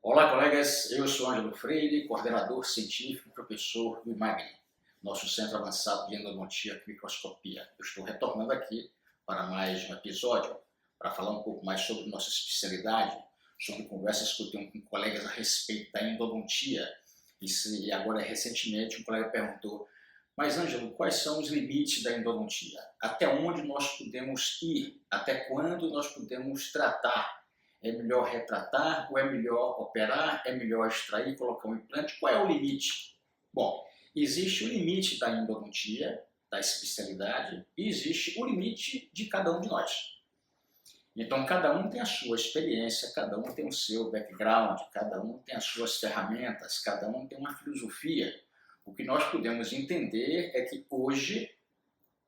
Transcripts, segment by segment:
Olá, colegas. Eu sou Ângelo Freire, coordenador científico e professor do IMAGNE, nosso Centro Avançado de Endodontia e Microscopia. Eu estou retornando aqui para mais um episódio para falar um pouco mais sobre nossa especialidade, sobre conversas que eu tenho com colegas a respeito da endodontia. E agora, recentemente, um colega perguntou: mas, Ângelo, quais são os limites da endodontia? Até onde nós podemos ir? Até quando nós podemos tratar? É melhor retratar ou é melhor operar? É melhor extrair, colocar um implante? Qual é o limite? Bom, existe o limite da endodontia, da especialidade, e existe o limite de cada um de nós. Então, cada um tem a sua experiência, cada um tem o seu background, cada um tem as suas ferramentas, cada um tem uma filosofia. O que nós podemos entender é que hoje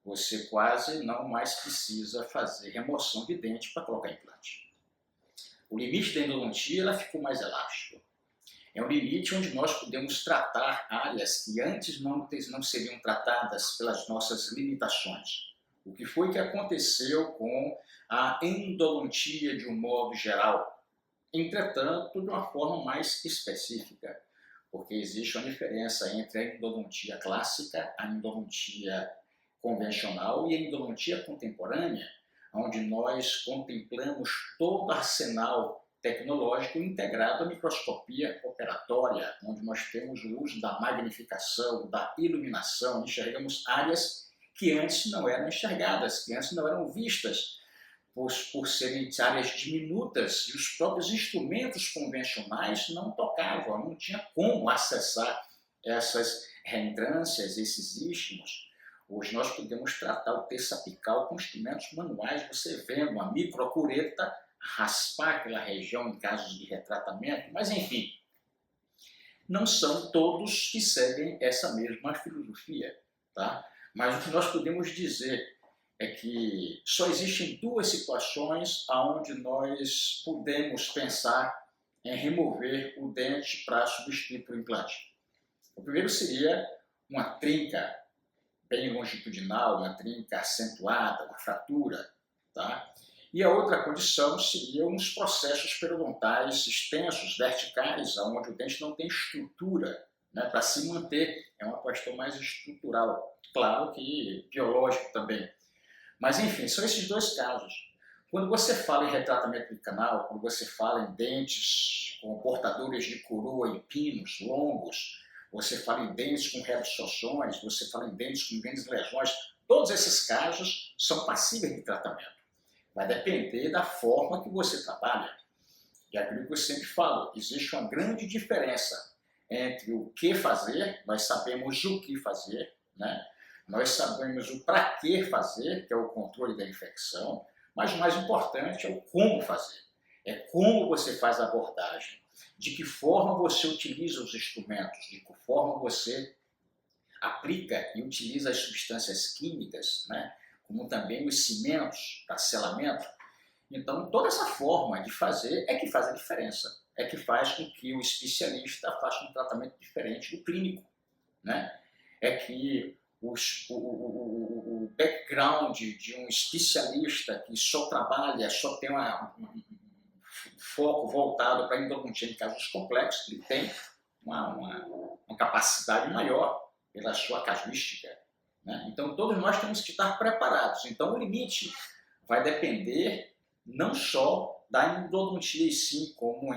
você quase não mais precisa fazer remoção de dente para colocar implante. O limite da endodontia ela ficou mais elástico. É um limite onde nós podemos tratar áreas que antes não seriam tratadas pelas nossas limitações. O que foi que aconteceu com a endodontia de um modo geral? Entretanto, de uma forma mais específica, porque existe uma diferença entre a endodontia clássica, a endodontia convencional e a endodontia contemporânea, onde nós contemplamos todo o arsenal tecnológico integrado à microscopia operatória, onde nós temos o uso da magnificação, da iluminação, enxergamos áreas que antes não eram enxergadas, que antes não eram vistas, por serem áreas diminutas, e os próprios instrumentos convencionais não tocavam, não tinha como acessar essas reentrâncias, esses istmos. Hoje nós podemos tratar o terço apical com instrumentos manuais, você vendo uma microcureta, raspar aquela região em casos de retratamento, mas enfim, não são todos que seguem essa mesma filosofia, tá? Mas o que nós podemos dizer é que só existem duas situações onde nós podemos pensar em remover o dente para substituir por implante. O primeiro seria uma trinca bem longitudinal, uma trinca acentuada, uma fratura, tá? E a outra condição seriam os processos periodontais extensos, verticais, onde o dente não tem estrutura, né, para se manter. É uma questão mais estrutural, claro que biológico também. Mas enfim, são esses dois casos. Quando você fala em retratamento de canal, quando você fala em dentes com portadores de coroa e pinos longos, você fala em dentes com reabsorções, você fala em dentes com grandes lesões, todos esses casos são passíveis de tratamento. Vai depender da forma que você trabalha. E é aquilo que eu sempre falo, existe uma grande diferença entre o que fazer, nós sabemos o que fazer, né? Nós sabemos o para que fazer, que é o controle da infecção, mas o mais importante é o como fazer. É como você faz a abordagem, de que forma você utiliza os instrumentos, de que forma você aplica e utiliza as substâncias químicas, né? Como também os cimentos para selamento. Então, toda essa forma de fazer é que faz a diferença, é que faz com que o especialista faça um tratamento diferente do clínico, né? É que o background de um especialista que só trabalha, só tem um foco voltado para a endodontia em casos complexos, ele tem uma capacidade maior pela sua casuística, né? Então, todos nós temos que estar preparados. Então, o limite vai depender não só da endodontia em si, como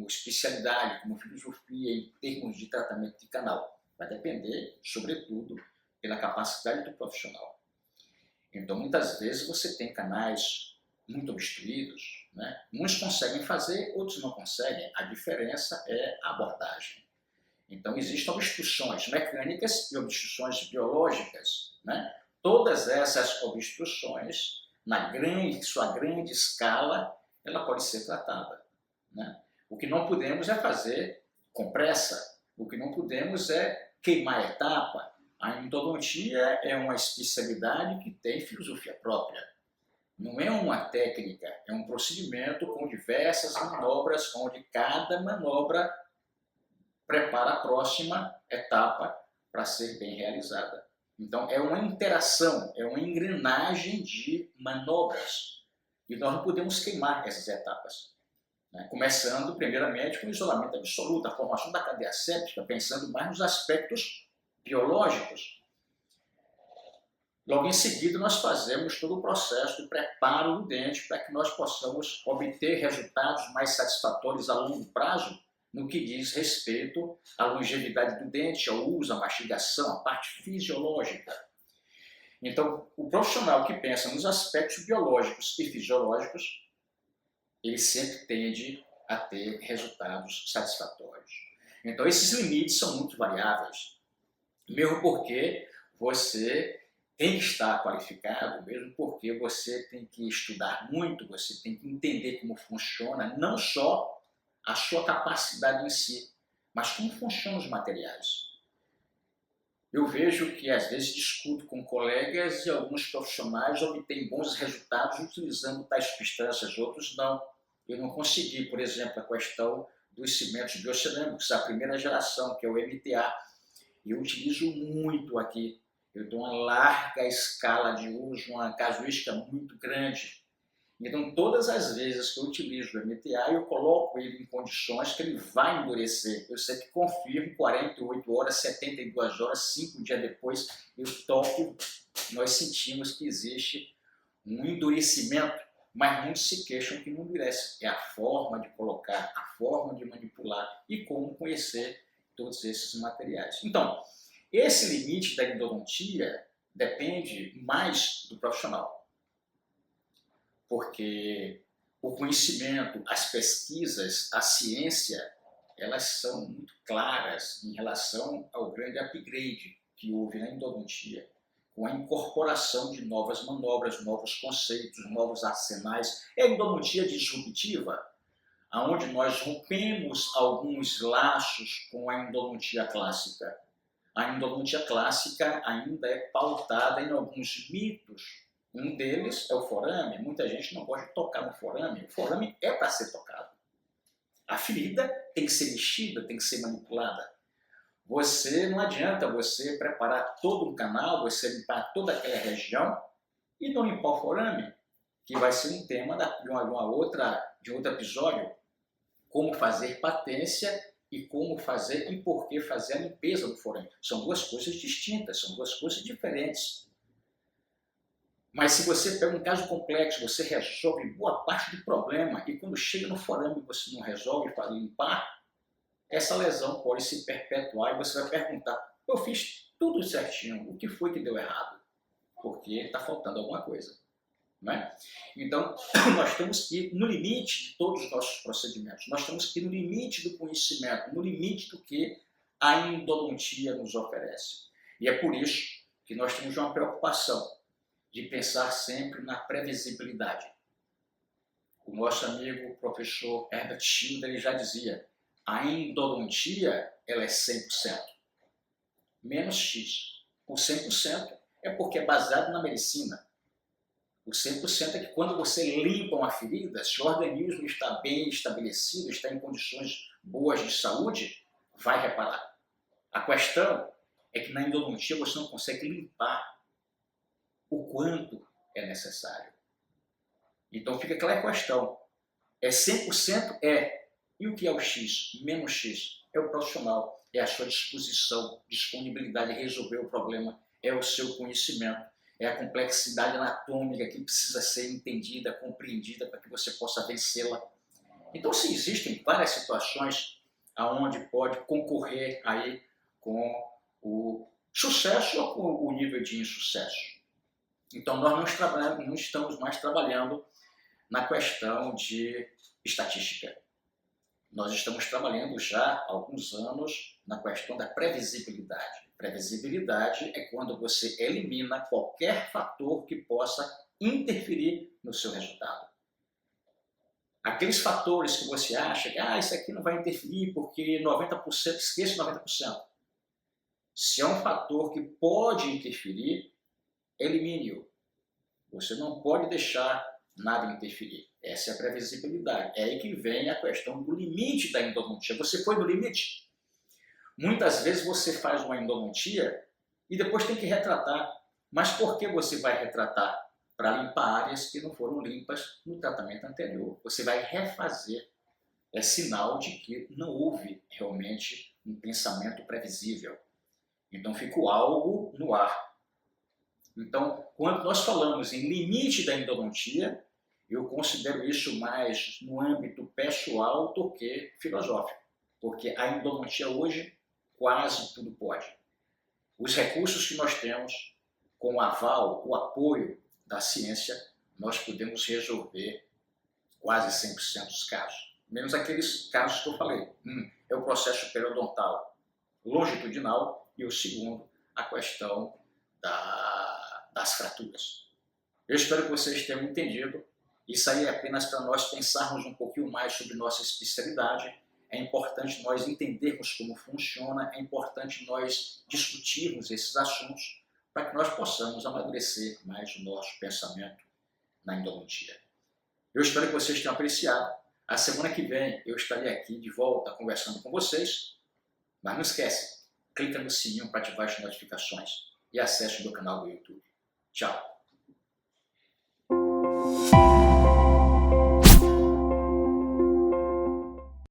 especialidade, como filosofia em termos de tratamento de canal. Vai depender, sobretudo, pela capacidade do profissional. Então, muitas vezes você tem canais muito obstruídos, né? Uns conseguem fazer, outros não conseguem. A diferença é a abordagem. Então, existem obstruções mecânicas e obstruções biológicas, né? Todas essas obstruções, sua grande escala, ela pode ser tratada, né? O que não podemos é fazer com pressa. O que não podemos é queimar a etapa. A endodontia é uma especialidade que tem filosofia própria. Não é uma técnica, é um procedimento com diversas manobras, onde cada manobra prepara a próxima etapa para ser bem realizada. Então, é uma interação, é uma engrenagem de manobras. E nós não podemos queimar essas etapas. né? Começando, primeiramente, com o isolamento absoluto, a formação da cadeia séptica, pensando mais nos aspectos biológicos. Logo em seguida, nós fazemos todo o processo de preparo do dente para que nós possamos obter resultados mais satisfatórios a longo prazo no que diz respeito à longevidade do dente, ao uso, à mastigação, à parte fisiológica. Então, o profissional que pensa nos aspectos biológicos e fisiológicos, ele sempre tende a ter resultados satisfatórios. Então, esses limites são muito variáveis, mesmo porque você tem que estar qualificado, mesmo porque você tem que estudar muito, você tem que entender como funciona, não só a sua capacidade em si, mas como funcionam os materiais. Eu vejo que às vezes discuto com colegas e alguns profissionais obtêm bons resultados utilizando tais substâncias, outros não. Eu não consegui, por exemplo, a questão dos cimentos biocerâmicos, a primeira geração, que é o MTA. Eu utilizo muito aqui. Eu dou uma larga escala de uso, uma casuística muito grande. Então, todas as vezes que eu utilizo o MTA, eu coloco ele em condições que ele vai endurecer. Eu sempre confirmo 48 horas, 72 horas, 5 dias depois, eu toco, nós sentimos que existe um endurecimento, mas muitos se queixam que não endurece. É a forma de colocar, a forma de manipular e como conhecer todos esses materiais. Então, esse limite da endodontia depende mais do profissional. Porque o conhecimento, as pesquisas, a ciência, elas são muito claras em relação ao grande upgrade que houve na endodontia, com a incorporação de novas manobras, novos conceitos, novos arsenais. É a endodontia disruptiva, onde nós rompemos alguns laços com a endodontia clássica. A endodontia clássica ainda é pautada em alguns mitos. Um deles é o forame. Muita gente não gosta de tocar no forame. O forame é para ser tocado. A ferida tem que ser mexida, tem que ser manipulada. Não adianta você preparar todo um canal, você limpar toda aquela região e não limpar o forame, que vai ser um tema de outro episódio. Como fazer patência e como fazer e por que fazer a limpeza do forame. São duas coisas distintas, são duas coisas diferentes. Mas se você pega um caso complexo, você resolve boa parte do problema e quando chega no forame você não resolve para limpar, essa lesão pode se perpetuar e você vai perguntar, eu fiz tudo certinho, o que foi que deu errado? Porque está faltando alguma coisa. Não é? Então, nós temos que ir no limite de todos os nossos procedimentos, nós temos que ir no limite do conhecimento, no limite do que a endodontia nos oferece. E é por isso que nós temos uma preocupação de pensar sempre na previsibilidade. O nosso amigo o professor Herbert Schilder ele já dizia, a endodontia ela é 100%, menos X. O 100% é porque é baseado na medicina. O 100% é que quando você limpa uma ferida, se o organismo está bem estabelecido, está em condições boas de saúde, vai reparar. A questão é que na endodontia você não consegue limpar o quanto é necessário. Então fica aquela questão. É 100%? É. E o que é o X? Menos X. É o profissional. É a sua disposição, disponibilidade de resolver o problema. É o seu conhecimento. É a complexidade anatômica que precisa ser entendida, compreendida para que você possa vencê-la. Então, se existem várias situações aonde pode concorrer aí com o sucesso ou com o nível de insucesso. Então, nós não estamos mais trabalhando na questão de estatística. Nós estamos trabalhando já há alguns anos na questão da previsibilidade. Previsibilidade é quando você elimina qualquer fator que possa interferir no seu resultado. Aqueles fatores que você acha que isso aqui não vai interferir porque 90%, esqueça 90%. Se é um fator que pode interferir, elimine-o. Você não pode deixar nada interferir. Essa é a previsibilidade. É aí que vem a questão do limite da endodontia. Você foi no limite? Muitas vezes você faz uma endodontia e depois tem que retratar. Mas por que você vai retratar? Para limpar áreas que não foram limpas no tratamento anterior. Você vai refazer. é sinal de que não houve realmente um pensamento previsível. Então ficou algo no ar. Então, quando nós falamos em limite da endodontia, eu considero isso mais no âmbito pessoal do que filosófico, porque a endodontia hoje quase tudo pode. Os recursos que nós temos, com o aval, o apoio da ciência, nós podemos resolver quase 100% dos casos. Menos aqueles casos que eu falei. É o processo periodontal longitudinal e o segundo, a questão das fraturas. Eu espero que vocês tenham entendido. Isso aí é apenas para nós pensarmos um pouquinho mais sobre nossa especialidade. É importante nós entendermos como funciona, é importante nós discutirmos esses assuntos para que nós possamos amadurecer mais o nosso pensamento na endodontia. Eu espero que vocês tenham apreciado. A semana que vem eu estarei aqui de volta conversando com vocês. Mas não esquece, clica no sininho para ativar as notificações e acesse o meu canal do YouTube. Tchau!